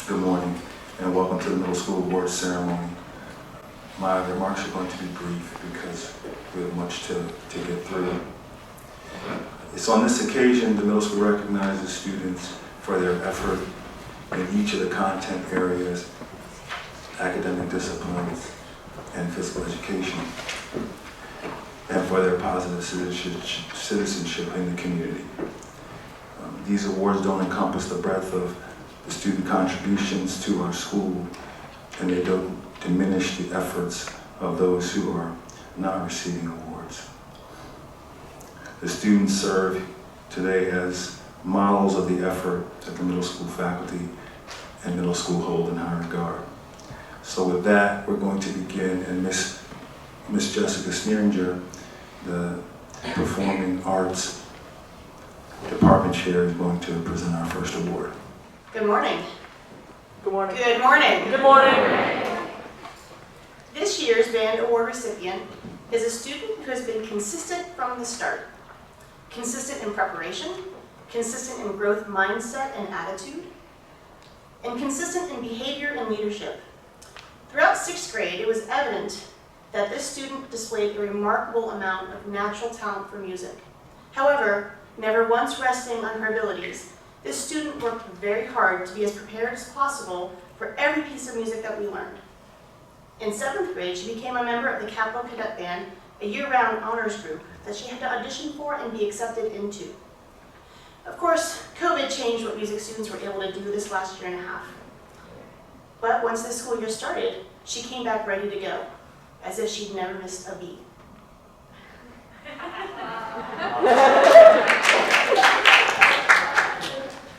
Good morning, and welcome to the middle school award ceremony. My remarks are going to be brief because we have much to get through. It's on this occasion the middle school recognizes students for their effort in each of the content areas, academic disciplines, and physical education, and for their positive citizenship in the community. These awards don't encompass the breadth of the student contributions to our school, and they don't diminish the efforts of those who are not receiving awards. The students serve today as models of the effort that the middle school faculty and middle school hold in high regard. So with that, we're going to begin, and Miss Jessica Sneeringer, the Performing Arts Department Chair, is going to present our first award. Good morning. Good morning. Good morning. Good morning. This year's Band Award recipient is a student who has been consistent from the start. Consistent in preparation, consistent in growth mindset and attitude, and consistent in behavior and leadership. Throughout 6th grade, it was evident that this student displayed a remarkable amount of natural talent for music. However, never once resting on her abilities, this student worked very hard to be as prepared as possible for every piece of music that we learned. In 7th grade, she became a member of the Capitol Cadet Band, a year-round honors group that she had to audition for and be accepted into. Of course, COVID changed what music students were able to do this last year and a half. But once the school year started, she came back ready to go, as if she'd never missed a beat.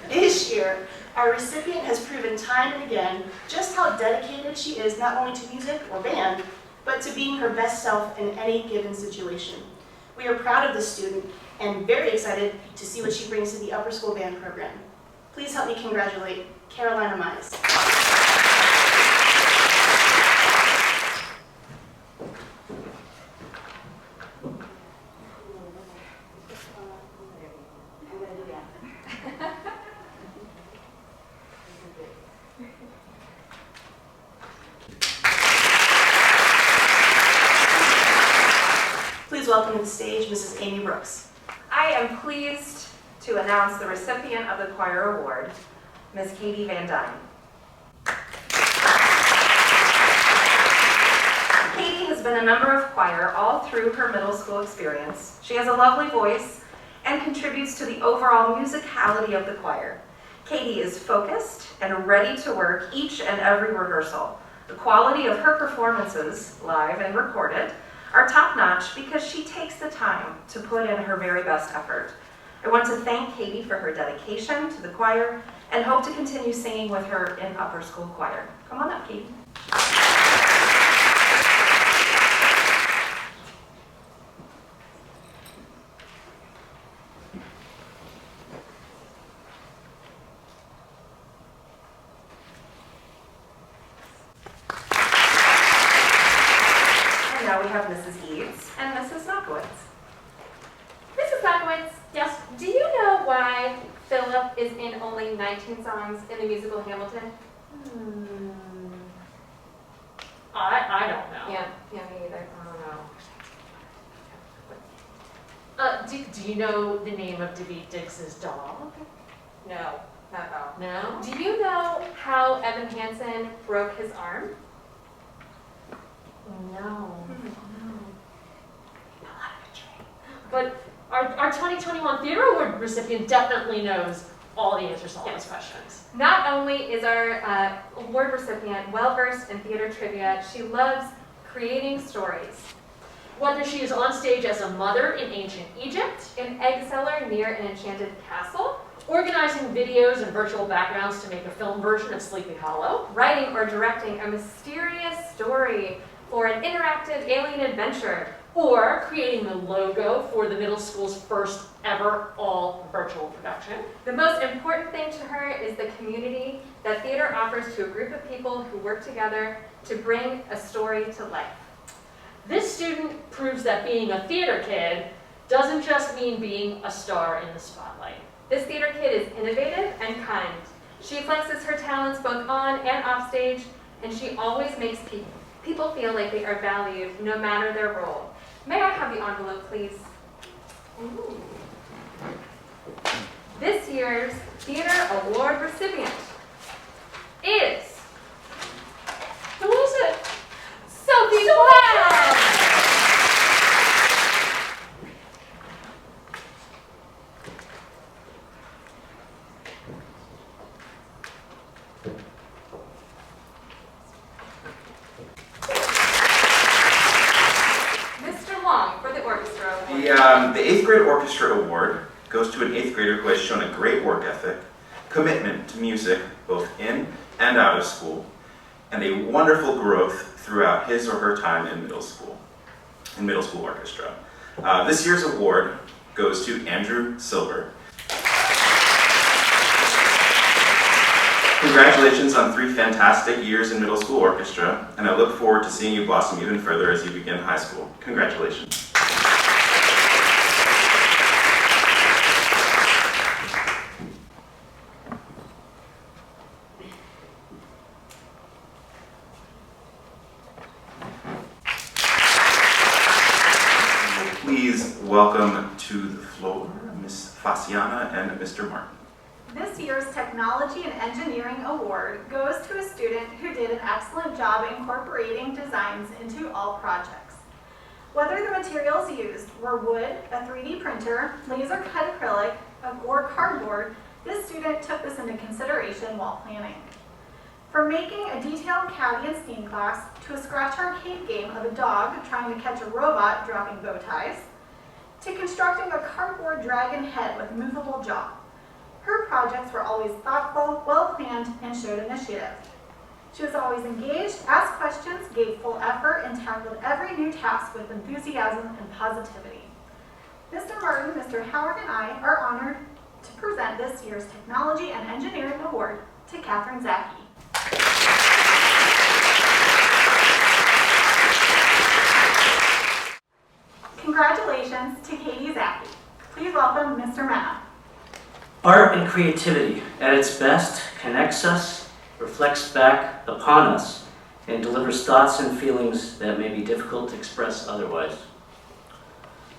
This year, our recipient has proven time and again just how dedicated she is not only to music or band, but to being her best self in any given situation. We are proud of this student and very excited to see what she brings to the upper school band program. Please help me congratulate Carolina Mize. Welcome to the stage, Mrs. Amy Brooks. I am pleased to announce the recipient of the choir award, Ms. Katie Van Dyne. Katie has been a member of choir all through her middle school experience. She has a lovely voice and contributes to the overall musicality of the choir. Katie is focused and ready to work each and every rehearsal. The quality of her performances, live and recorded, are top-notch because she takes the time to put in her very best effort. I want to thank Katie for her dedication to the choir and hope to continue singing with her in upper school choir. Come on up, Katie. Now we have Mrs. Eads and Mrs. Knockowitz. Mrs. Knockowitz, yes. Do you know why Philip is in only 19 songs in the musical Hamilton? I don't know. Yeah, me either. I don't know. Do you know the name of Daveed Diggs's dog? No, not at all. No? Do you know how Evan Hansen broke his arm? No. But Our 2021 Theater Award recipient definitely knows all the answers to all these questions. not only is our award recipient well-versed in theater trivia, she loves creating stories. Whether she is on stage as a mother in ancient Egypt, An egg cellar near an enchanted castle, organizing videos and virtual backgrounds to make a film version of Sleepy Hollow, writing or directing a mysterious story for an interactive alien adventure, or creating the logo for the middle school's first ever all virtual production. the most important thing to her is the community that theater offers to a group of people who work together to bring a story to life. This student proves that being a theater kid doesn't just mean being a star in the spotlight. This theater kid is innovative and kind. She flexes her talents both on and off stage, and she always makes people feel like they are valued no matter their role. May I have the envelope, please? Ooh. This year's Theater Award recipient is... Who is it? Sophie Black! Mr. Long for the orchestra award. The 8th grade orchestra award goes to an 8th grader who has shown a great work ethic, commitment to music, both in and out of school, and a wonderful growth throughout his or her time in middle school orchestra. This year's award goes to Andrew Silver. Congratulations on 3 fantastic years in middle school orchestra, and I look forward to seeing you blossom even further as you begin high school. Congratulations. Please welcome to the floor Ms. Fasciana and Mr. Martin. This year's Technology and Engineering Award goes to a student who did an excellent job incorporating designs into all projects. Whether the materials used were wood, a 3D printer, laser cut acrylic, or cardboard, this student took this into consideration while planning. From making a detailed caddy and steam class to a scratch arcade game of a dog trying to catch a robot dropping bow ties, to constructing a cardboard dragon head with movable jaw. Her projects were always thoughtful, well-planned, and showed initiative. She was always engaged, asked questions, gave full effort, and tackled every new task with enthusiasm and positivity. Mr. Martin, Mr. Howard, and I are honored to present this year's Technology and Engineering Award to Catherine Zaki. Congratulations to Katie Zaki. Please welcome Mr. Mena. Art and creativity, at its best, connects us, reflects back upon us, and delivers thoughts and feelings that may be difficult to express otherwise.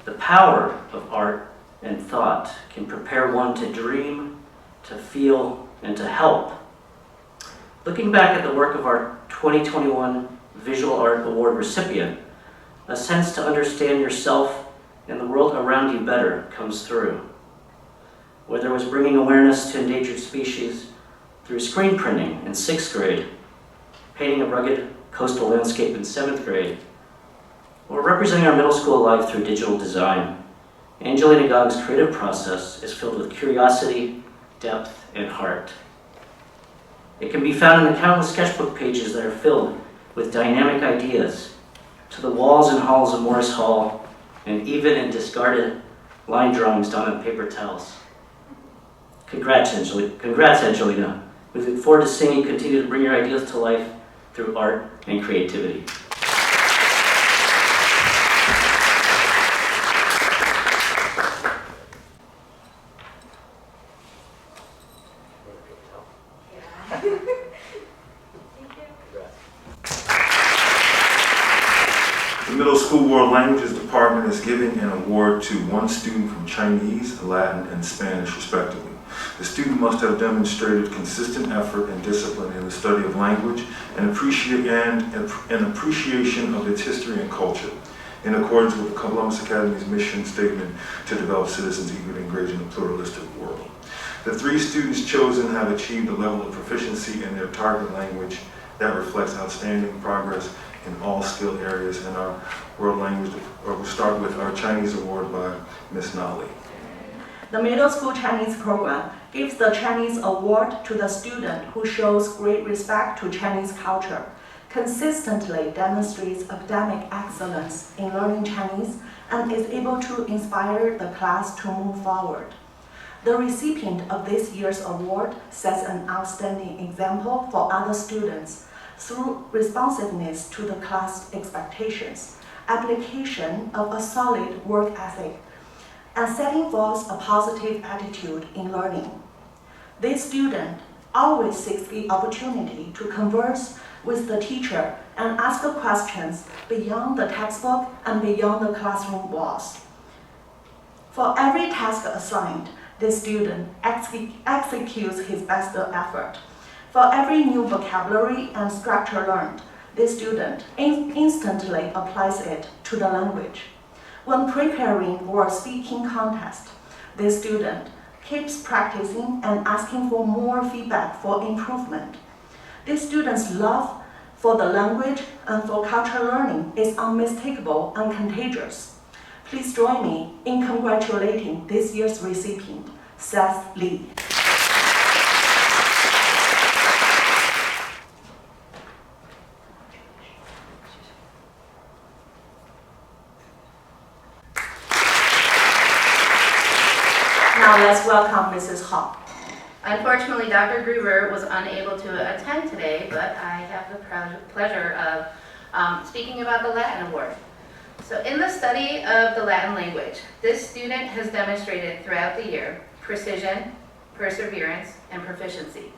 The power of art and thought can prepare one to dream, to feel, and to help. Looking back at the work of our 2021 Visual Art Award recipient, a sense to understand yourself and the world around you better comes through. Whether it was bringing awareness to endangered species through screen printing in 6th grade, painting a rugged coastal landscape in 7th grade, or representing our middle school life through digital design, Angelina Gong's creative process is filled with curiosity, depth, and heart. It can be found in the countless sketchbook pages that are filled with dynamic ideas, to the walls and halls of Morris Hall, and even in discarded line drawings done on paper towels. Congrats, Angelina. We look forward to seeing you continue to bring your ideas to life through art and creativity. The Middle School World Languages Department is giving an award to one student from Chinese, Latin, and Spanish, respectively. The student must have demonstrated consistent effort and discipline in the study of language and an appreciation of its history and culture, in accordance with the Columbus Academy's mission statement to develop citizens eager to engage in a pluralistic world. The 3 students chosen have achieved a level of proficiency in their target language that reflects outstanding progress in all skill areas, and our world language, we'll start with our Chinese award by Ms. Nali. The middle school Chinese program gives the Chinese award to the student who shows great respect to Chinese culture, consistently demonstrates academic excellence in learning Chinese, and is able to inspire the class to move forward. The recipient of this year's award sets an outstanding example for other students through responsiveness to the class expectations, application of a solid work ethic, and setting forth a positive attitude in learning. This student always seeks the opportunity to converse with the teacher and ask questions beyond the textbook and beyond the classroom walls. For every task assigned, the student executes his best effort. For every new vocabulary and structure learned, the student instantly applies it to the language. When preparing for a speaking contest, the student keeps practicing and asking for more feedback for improvement. The student's love for the language and for cultural learning is unmistakable and contagious. Please join me in congratulating this year's recipient, Seth Lee. Now let's welcome Mrs. Hall. Unfortunately, Dr. Gruber was unable to attend today, but I have the pleasure of speaking about the Latin Award. So in the study of the Latin language, this student has demonstrated throughout the year precision, perseverance, and proficiency.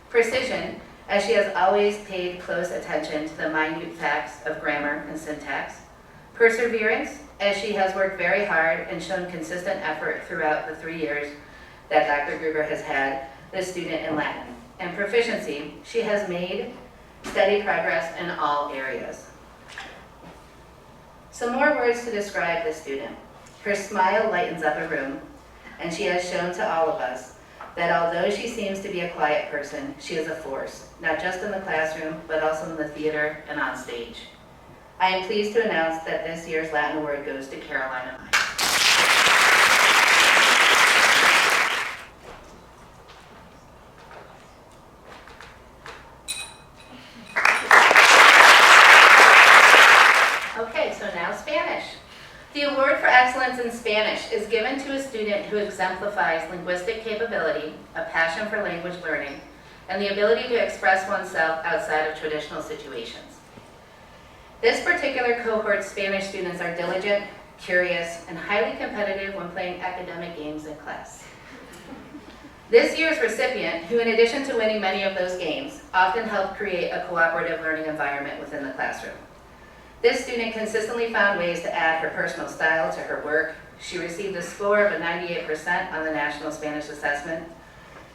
Precision, as she has always paid close attention to the minute facts of grammar and syntax. Perseverance, as she has worked very hard and shown consistent effort throughout the 3 years that Dr. Gruber has had this student in Latin. And proficiency, she has made steady progress in all areas. Some more words to describe this student. Her smile lightens up a room, and she has shown to all of us that although she seems to be a quiet person, she is a force, not just in the classroom, but also in the theater and on stage. I am pleased to announce that this year's Latin Award goes to Carolina. Okay, so now Spanish. The award for excellence in Spanish is given to a student who exemplifies linguistic capability, a passion for language learning, and the ability to express oneself outside of traditional situations. This particular cohort's Spanish students are diligent, curious, and highly competitive when playing academic games in class. This year's recipient, who in addition to winning many of those games, often helped create a cooperative learning environment within the classroom. This student consistently found ways to add her personal style to her work. She received a score of a 98% on the National Spanish Assessment.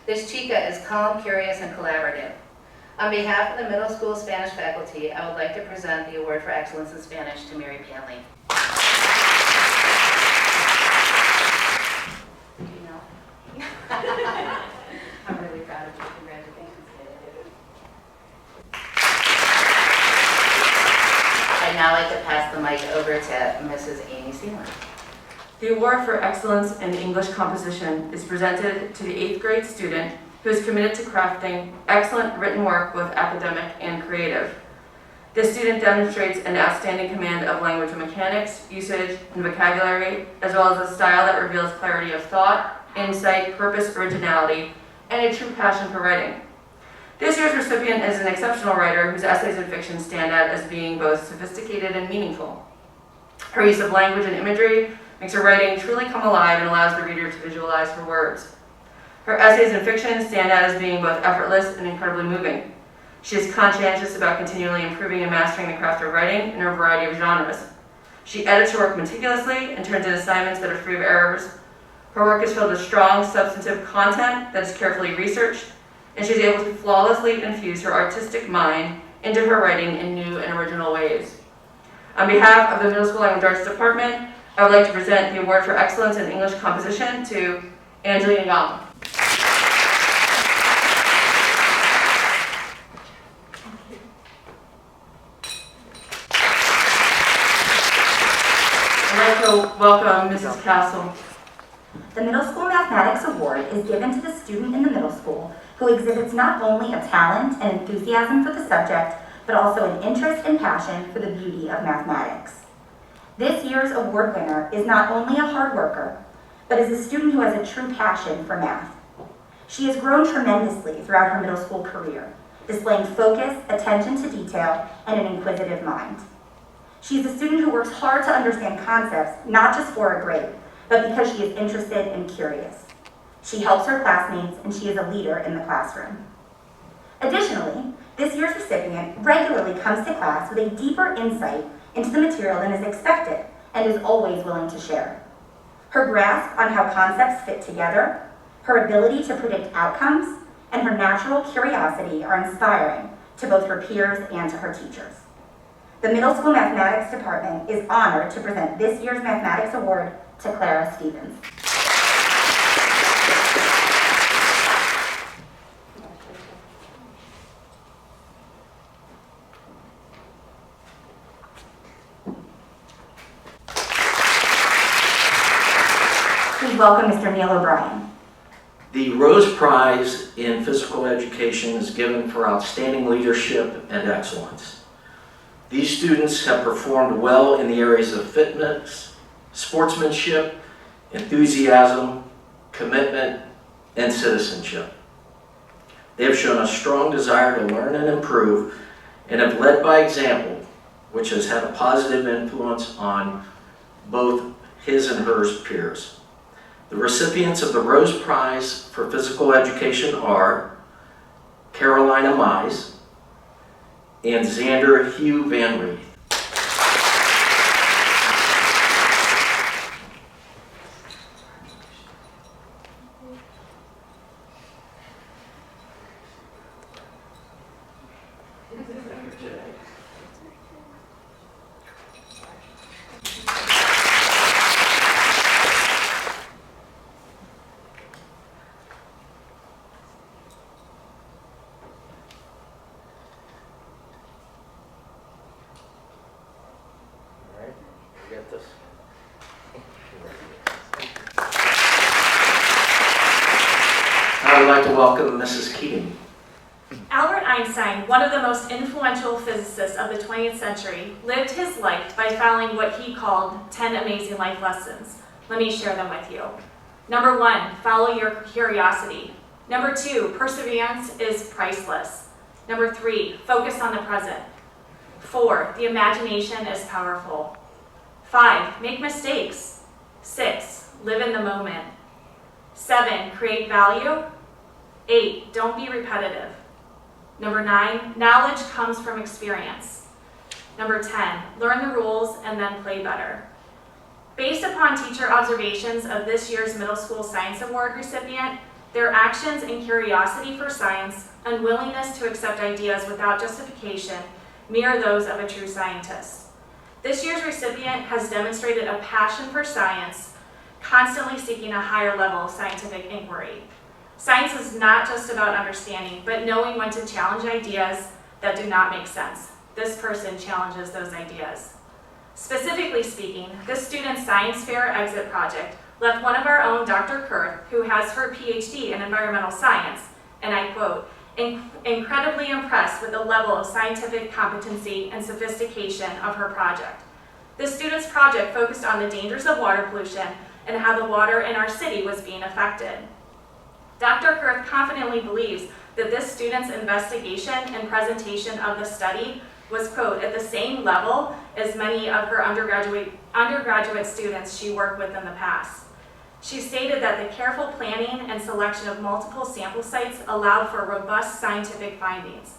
This chica is calm, curious, and collaborative. On behalf of the middle school Spanish faculty, I would like to present the Award for Excellence in Spanish to Mary Panley. You know? I'm really proud of you. Congratulations. I'd now like to pass the mic over to Mrs. Amy Seelan. The award for excellence in English composition is presented to the 8th grade student who is committed to crafting excellent written work, both academic and creative. This student demonstrates an outstanding command of language mechanics, usage, and vocabulary, as well as a style that reveals clarity of thought, insight, purpose, originality, and a true passion for writing. This year's recipient is an exceptional writer whose essays and fiction stand out as being both sophisticated and meaningful. Her use of language and imagery makes her writing truly come alive and allows the reader to visualize her words. Her essays and fiction stand out as being both effortless and incredibly moving. She is conscientious about continually improving and mastering the craft of writing in a variety of genres. She edits her work meticulously and turns in assignments that are free of errors. Her work is filled with strong, substantive content that is carefully researched, and she's able to flawlessly infuse her artistic mind into her writing in new and original ways. On behalf of the Middle School Language Arts Department, I would like to present the Award for Excellence in English Composition to Angelina Gong. I'd like to welcome Mrs. Castle. The Middle School Mathematics Award is given to the student in the middle school who exhibits not only a talent and enthusiasm for the subject, but also an interest and passion for the beauty of mathematics. This year's award winner is not only a hard worker, but is a student who has a true passion for math. She has grown tremendously throughout her middle school career, displaying focus, attention to detail, and an inquisitive mind. She is a student who works hard to understand concepts, not just for a grade, but because she is interested and curious. She helps her classmates, and she is a leader in the classroom. Additionally, this year's recipient regularly comes to class with a deeper insight into the material than is expected and is always willing to share. Her grasp on how concepts fit together, her ability to predict outcomes, and her natural curiosity are inspiring to both her peers and to her teachers. The Middle School Mathematics Department is honored to present this year's Mathematics Award to Clara Stevens. Please welcome Mr. Neal O'Brien. The Rose Prize in Physical Education is given for outstanding leadership and excellence. These students have performed well in the areas of fitness, sportsmanship, enthusiasm, commitment, and citizenship. They have shown a strong desire to learn and improve and have led by example, which has had a positive influence on both his and her peers. The recipients of the Rose Prize for Physical Education are Carolina Mize and Xander Hugh Van Reeth. Get this. I would like to welcome Mrs. Keating. Albert Einstein, one of the most influential physicists of the 20th century, lived his life by following what he called 10 amazing life lessons. Let me share them with you. Number 1, follow your curiosity. Number 2, perseverance is priceless. Number 3, focus on the present. 4, the imagination is powerful. 5, make mistakes. 6, live in the moment. 7, create value. 8, don't be repetitive. Number 9, knowledge comes from experience. Number 10, learn the rules and then play better. Based upon teacher observations of this year's Middle School Science Award recipient, their actions and curiosity for science, unwillingness to accept ideas without justification, mirror those of a true scientist. This year's recipient has demonstrated a passion for science, constantly seeking a higher level of scientific inquiry. Science is not just about understanding, but knowing when to challenge ideas that do not make sense. This person challenges those ideas. Specifically speaking, this student's science fair exit project left one of our own, Dr. Kurth, who has her PhD in environmental science, and I quote, incredibly impressed with the level of scientific competency and sophistication of her project. The student's project focused on the dangers of water pollution and how the water in our city was being affected. Dr. Kurth confidently believes that this student's investigation and presentation of the study was, quote, at the same level as many of her undergraduate students she worked with in the past. She stated that the careful planning and selection of multiple sample sites allowed for robust scientific findings.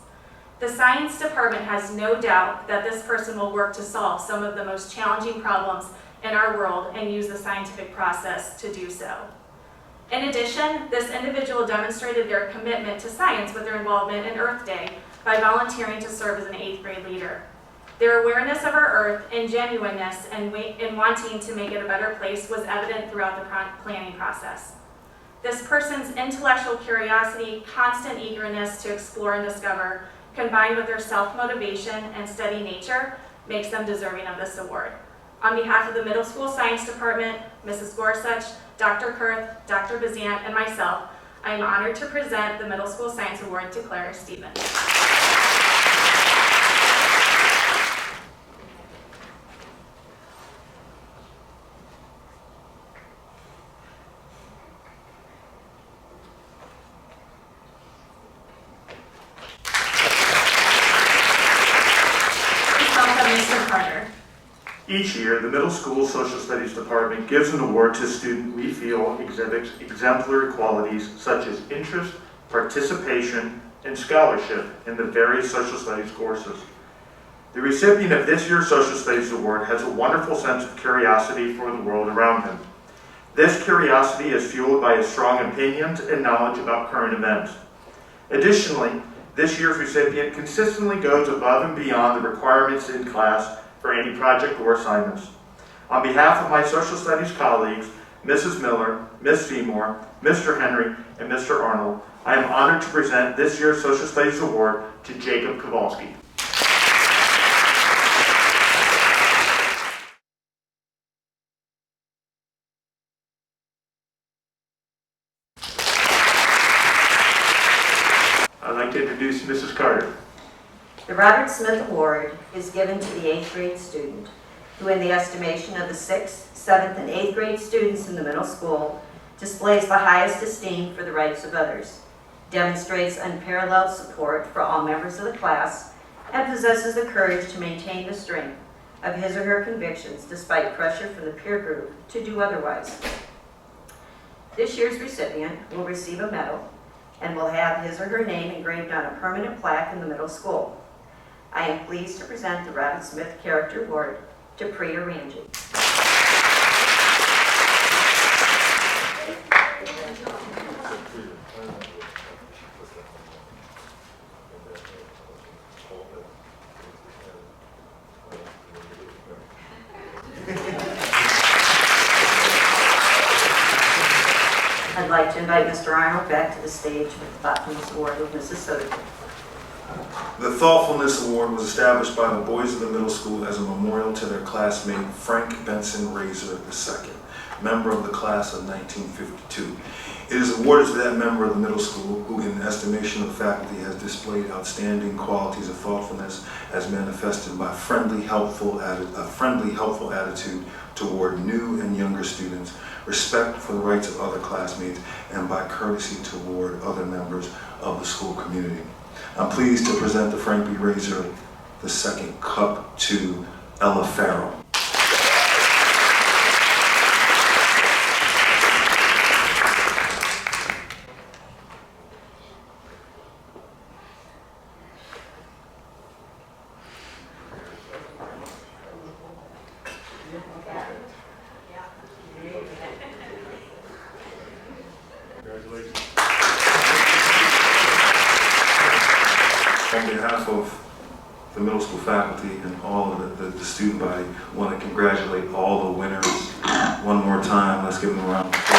The science department has no doubt that this person will work to solve some of the most challenging problems in our world and use the scientific process to do so. In addition, this individual demonstrated their commitment to science with their involvement in Earth Day by volunteering to serve as an 8th grade leader. Their awareness of our Earth and genuineness in wanting to make it a better place was evident throughout the planning process. This person's intellectual curiosity, constant eagerness to explore and discover, combined with their self-motivation and steady nature, makes them deserving of this award. On behalf of the Middle School Science Department, Mrs. Gorsuch, Dr. Kurth, Dr. Bazant, and myself, I am honored to present the Middle School Science Award to Clara Stevens. Each year, the middle school social studies department gives an award to a student we feel exhibits exemplary qualities such as interest, participation, and scholarship in the various social studies courses. The recipient of this year's Social Studies Award has a wonderful sense of curiosity for the world around him. This curiosity is fueled by his strong opinions and knowledge about current events. Additionally, this year's recipient consistently goes above and beyond the requirements in class for any project or assignments. On behalf of my social studies colleagues, Mrs. Miller, Ms. Seymour, Mr. Henry, and Mr. Arnold, I am honored to present this year's Social Studies Award to Jacob Khvalsky. I'd like to introduce Mrs. Carter. The Robert Smith Award is given to the 8th grade student who, in the estimation of the 6th, 7th, and 8th grade students in the middle school, displays the highest esteem for the rights of others, demonstrates unparalleled support for all members of the class, and possesses the courage to maintain the strength of his or her convictions despite pressure from the peer group to do otherwise. This year's recipient will receive a medal and will have his or her name engraved on a permanent plaque in the middle school. I am pleased to present the Robert Smith Character Award to Priya Ranji. I'd like to invite Mr. Arnold back to the stage with the Thoughtfulness Award with Mrs. Soderberg. The Thoughtfulness Award was established by the boys of the middle school as a memorial to their classmate Frank Benson Razor II, member of the class of 1952. It is awarded to that member of the middle school who, in the estimation of the faculty, has displayed outstanding qualities of thoughtfulness as manifested by a friendly, helpful attitude toward new and younger students, respect for the rights of other classmates, and by courtesy toward other members of the school community. I'm pleased to present the Frank B. Razor II Cup to Ella Farrell. On behalf of the middle school faculty and all of the student body, I want to congratulate all the winners one more time. Let's give them a round of applause.